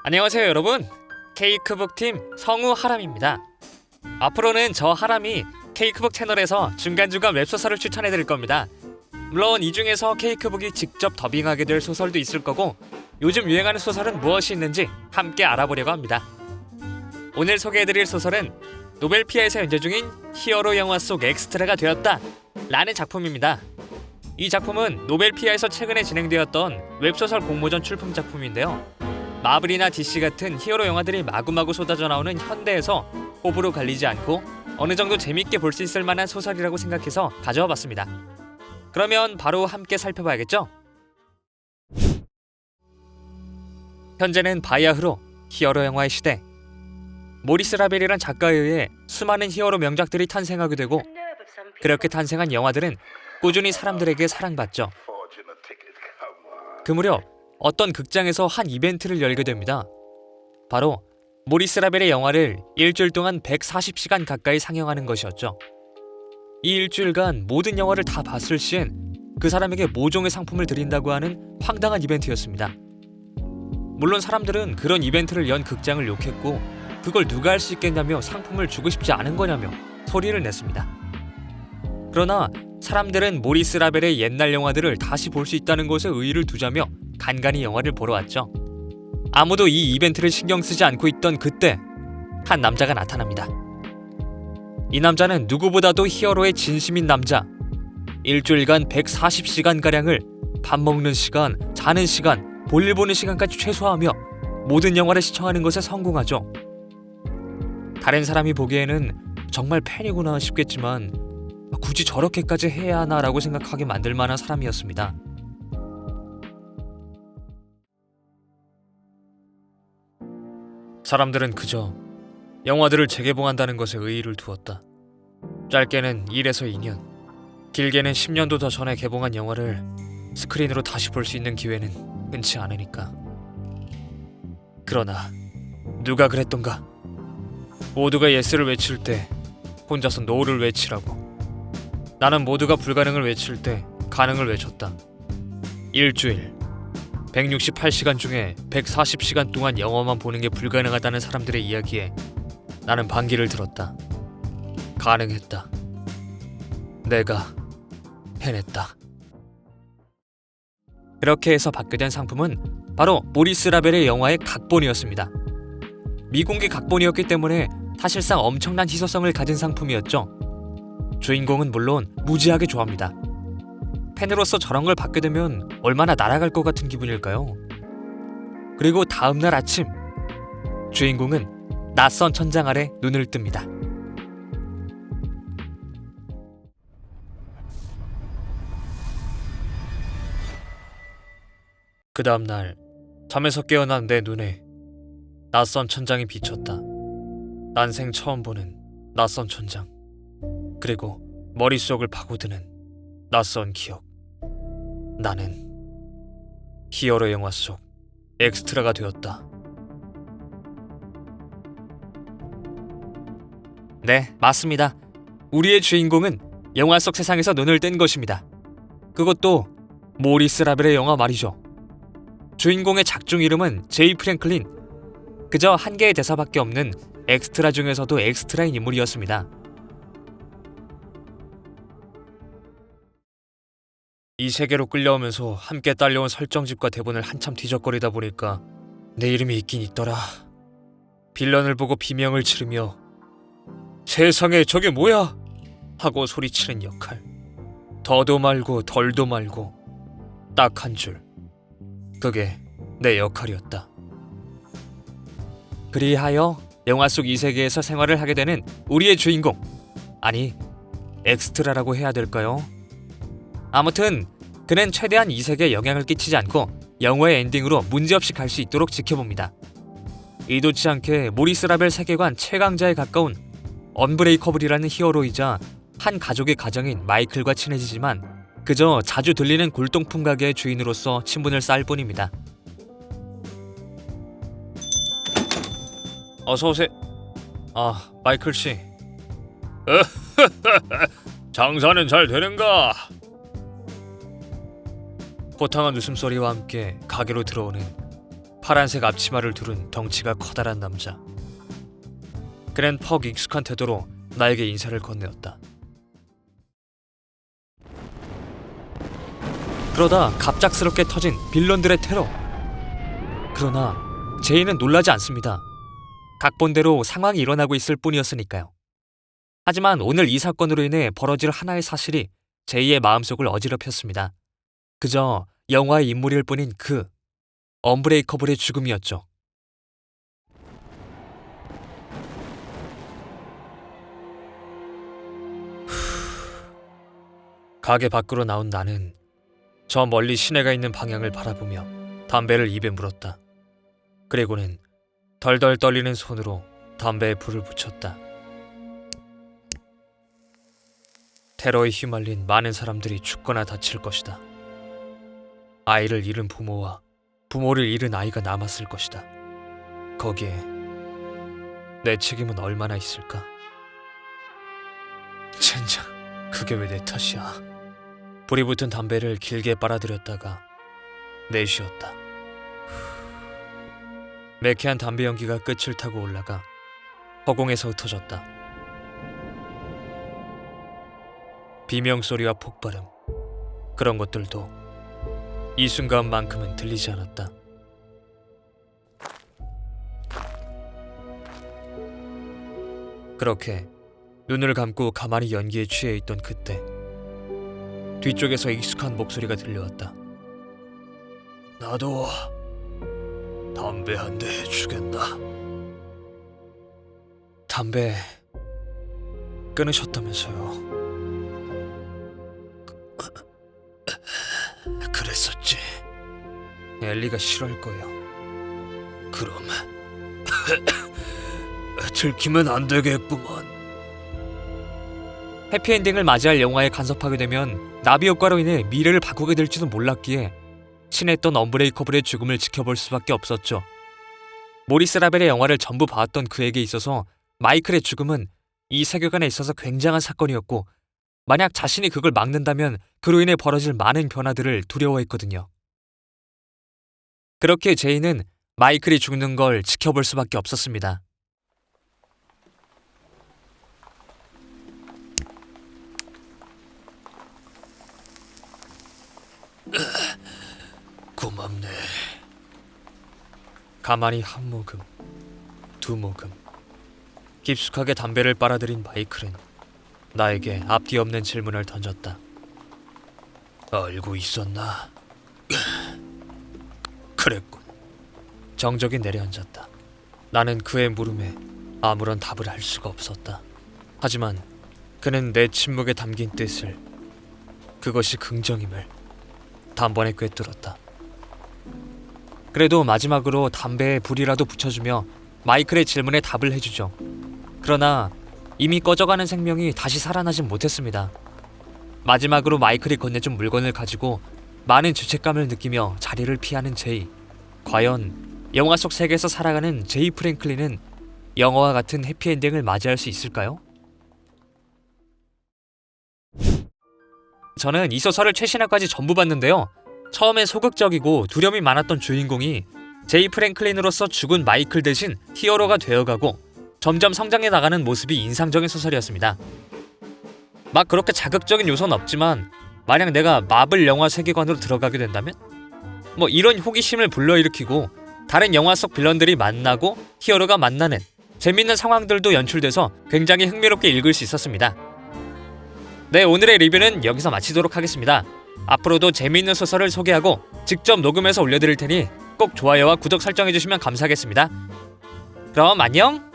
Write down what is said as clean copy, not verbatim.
안녕하세요 여러분, 케이크북팀 성우 하람입니다. 앞으로는 저 하람이 케이크북 채널에서 중간중간 웹소설을 추천해드릴 겁니다. 물론 이 중에서 케이크북이 직접 더빙하게 될 소설도 있을 거고, 요즘 유행하는 소설은 무엇이 있는지 함께 알아보려고 합니다. 오늘 소개해드릴 소설은 노벨피아에서 연재 중인 히어로 영화 속 엑스트라가 되었다 라는 작품입니다. 이 작품은 노벨피아에서 최근에 진행되었던 웹소설 공모전 출품 작품인데요, 마블이나 DC 같은 히어로 영화들이 마구마구 쏟아져 나오는 현대에서 호불호 갈리지 않고 어느 정도 재밌게 볼 수 있을 만한 소설이라고 생각해서 가져와 봤습니다. 그러면 바로 함께 살펴봐야겠죠? 현재는 바야흐로 히어로 영화의 시대. 모리스 라벨이란 작가에 의해 수많은 히어로 명작들이 탄생하게 되고, 그렇게 탄생한 영화들은 꾸준히 사람들에게 사랑받죠. 그 무렵 어떤 극장에서 한 이벤트를 열게 됩니다. 바로 모리스 라벨의 영화를 일주일 동안 140시간 가까이 상영하는 것이었죠. 이 일주일간 모든 영화를 다 봤을 시엔 그 사람에게 모종의 상품을 드린다고 하는 황당한 이벤트였습니다. 물론 사람들은 그런 이벤트를 연 극장을 욕했고, 그걸 누가 할 수 있겠냐며 상품을 주고 싶지 않은 거냐며 소리를 냈습니다. 그러나 사람들은 모리스 라벨의 옛날 영화들을 다시 볼 수 있다는 것에 의의를 두자며 간간히 영화를 보러 왔죠. 아무도 이 이벤트를 신경 쓰지 않고 있던 그때 한 남자가 나타납니다. 이 남자는 누구보다도 히어로의 진심인 남자. 일주일간 140시간가량을 밥 먹는 시간, 자는 시간, 볼일 보는 시간까지 최소화하며 모든 영화를 시청하는 것에 성공하죠. 다른 사람이 보기에는 정말 팬이구나 싶겠지만, 굳이 저렇게까지 해야 하나 라고 생각하게 만들 만한 사람이었습니다. 사람들은 그저 영화들을 재개봉한다는 것에 의의를 두었다. 짧게는 1에서 2년, 길게는 10년도 더 전에 개봉한 영화를 스크린으로 다시 볼 수 있는 기회는 흔치 않으니까. 그러나 누가 그랬던가? 모두가 예스를 외칠 때 혼자서 노를 외치라고. 나는 모두가 불가능을 외칠 때 가능을 외쳤다. 일주일 168시간 중에 140시간 동안 영화만 보는 게 불가능하다는 사람들의 이야기에 나는 반기를 들었다. 가능했다. 내가 해냈다. 그렇게 해서 받게 된 상품은 바로 모리스 라벨의 영화의 각본이었습니다. 미공개 각본이었기 때문에 사실상 엄청난 희소성을 가진 상품이었죠. 주인공은 물론 무지하게 좋아합니다. 팬으로서 저런 걸 받게 되면 얼마나 날아갈 것 같은 기분일까요? 그리고 다음날 아침, 주인공은 낯선 천장 아래 눈을 뜹니다. 그 다음날 잠에서 깨어난 내 눈에 낯선 천장이 비쳤다. 난생 처음 보는 낯선 천장, 그리고 머릿속을 파고드는 낯선 기억. 나는 히어로 영화 속 엑스트라가 되었다. 네, 맞습니다. 우리의 주인공은 영화 속 세상에서 눈을 뜬 것입니다. 그것도 모리스 라벨의 영화 말이죠. 주인공의 작중 이름은 제이 프랭클린. 그저 한 개의 대사밖에 없는 엑스트라 중에서도 엑스트라인 인물이었습니다. 이 세계로 끌려오면서 함께 딸려온 설정집과 대본을 한참 뒤적거리다 보니까 내 이름이 있긴 있더라. 빌런을 보고 비명을 지르며 세상에 저게 뭐야? 하고 소리치는 역할. 더도 말고 덜도 말고 딱 한 줄. 그게 내 역할이었다. 그리하여 영화 속 이 세계에서 생활을 하게 되는 우리의 주인공, 아니 엑스트라라고 해야 될까요? 아무튼 그는 최대한 이 세계에 영향을 끼치지 않고 영화의 엔딩으로 문제없이 갈 수 있도록 지켜봅니다. 의도치 않게 모리스 라벨 세계관 최강자에 가까운 언브레이커블이라는 히어로이자 한 가족의 가정인 마이클과 친해지지만 그저 자주 들리는 골동품 가게의 주인으로서 친분을 쌓을 뿐입니다. 어서오세요. 마이클 씨. 장사는 잘 되는가? 호탕한 웃음소리와 함께 가게로 들어오는 파란색 앞치마를 두른 덩치가 커다란 남자. 그는 퍽 익숙한 태도로 나에게 인사를 건네었다. 그러다 갑작스럽게 터진 빌런들의 테러. 그러나 제이는 놀라지 않습니다. 각본대로 상황이 일어나고 있을 뿐이었으니까요. 하지만 오늘 이 사건으로 인해 벌어질 하나의 사실이 제이의 마음속을 어지럽혔습니다. 그저 영화의 인물일 뿐인 그 언브레이커블의 죽음이었죠. 가게 밖으로 나온 나는 저 멀리 시내가 있는 방향을 바라보며 담배를 입에 물었다. 그리고는 덜덜 떨리는 손으로 담배에 불을 붙였다. 테러에 휘말린 많은 사람들이 죽거나 다칠 것이다. 아이를 잃은 부모와 부모를 잃은 아이가 남았을 것이다. 거기에 내 책임은 얼마나 있을까? 젠장, 그게 왜 내 탓이야? 불이 붙은 담배를 길게 빨아들였다가 내쉬었다. 매캐한 담배 연기가 끝을 타고 올라가 허공에서 흩어졌다. 비명소리와 폭발음, 그런 것들도 이 순간만큼은 들리지 않았다. 그렇게 눈을 감고 가만히 연기에 취해 있던 그때 뒤쪽에서 익숙한 목소리가 들려왔다. 나도 담배 한 대 주겠나? 담배 끊으셨다면서요? 그랬었지. 엘리가 싫어할 거예요. 그럼 들키면 안 되겠구먼. 해피엔딩을 맞이할 영화에 간섭하게 되면 나비 효과로 인해 미래를 바꾸게 될지도 몰랐기에 친했던 언브레이커블의 죽음을 지켜볼 수밖에 없었죠. 모리스 라벨의 영화를 전부 봐왔던 그에게 있어서 마이클의 죽음은 이 세계관에 있어서 굉장한 사건이었고, 만약 자신이 그걸 막는다면 그로 인해 벌어질 많은 변화들을 두려워했거든요. 그렇게 제이는 마이클이 죽는 걸 지켜볼 수밖에 없었습니다. 고맙네. 가만히 한 모금, 두 모금. 깊숙하게 담배를 빨아들인 마이클은 나에게 앞뒤 없는 질문을 던졌다. 알고 있었나? 그랬군. 정적이 내려앉았다. 나는 그의 물음에 아무런 답을 할 수가 없었다. 하지만 그는 내 침묵에 담긴 뜻을, 그것이 긍정임을 단번에 꿰뚫었다. 그래도 마지막으로 담배에 불이라도 붙여주며 마이클의 질문에 답을 해주죠. 그러나 이미 꺼져가는 생명이 다시 살아나진 못했습니다. 마지막으로 마이클이 건네준 물건을 가지고 많은 죄책감을 느끼며 자리를 피하는 제이. 과연 영화 속 세계에서 살아가는 제이 프랭클린은 영화와 같은 해피엔딩을 맞이할 수 있을까요? 저는 이 소설을 최신화까지 전부 봤는데요. 처음엔 소극적이고 두려움이 많았던 주인공이 제이 프랭클린으로서 죽은 마이클 대신 히어로가 되어가고 점점 성장해 나가는 모습이 인상적인 소설이었습니다. 막 그렇게 자극적인 요소는 없지만 만약 내가 마블 영화 세계관으로 들어가게 된다면 이런 호기심을 불러일으키고 다른 영화 속 빌런들이 만나고 히어로가 만나는 재밌는 상황들도 연출돼서 굉장히 흥미롭게 읽을 수 있었습니다. 네, 오늘의 리뷰는 여기서 마치도록 하겠습니다. 앞으로도 재미있는 소설을 소개하고 직접 녹음해서 올려드릴 테니 꼭 좋아요와 구독 설정해주시면 감사하겠습니다. 그럼 안녕!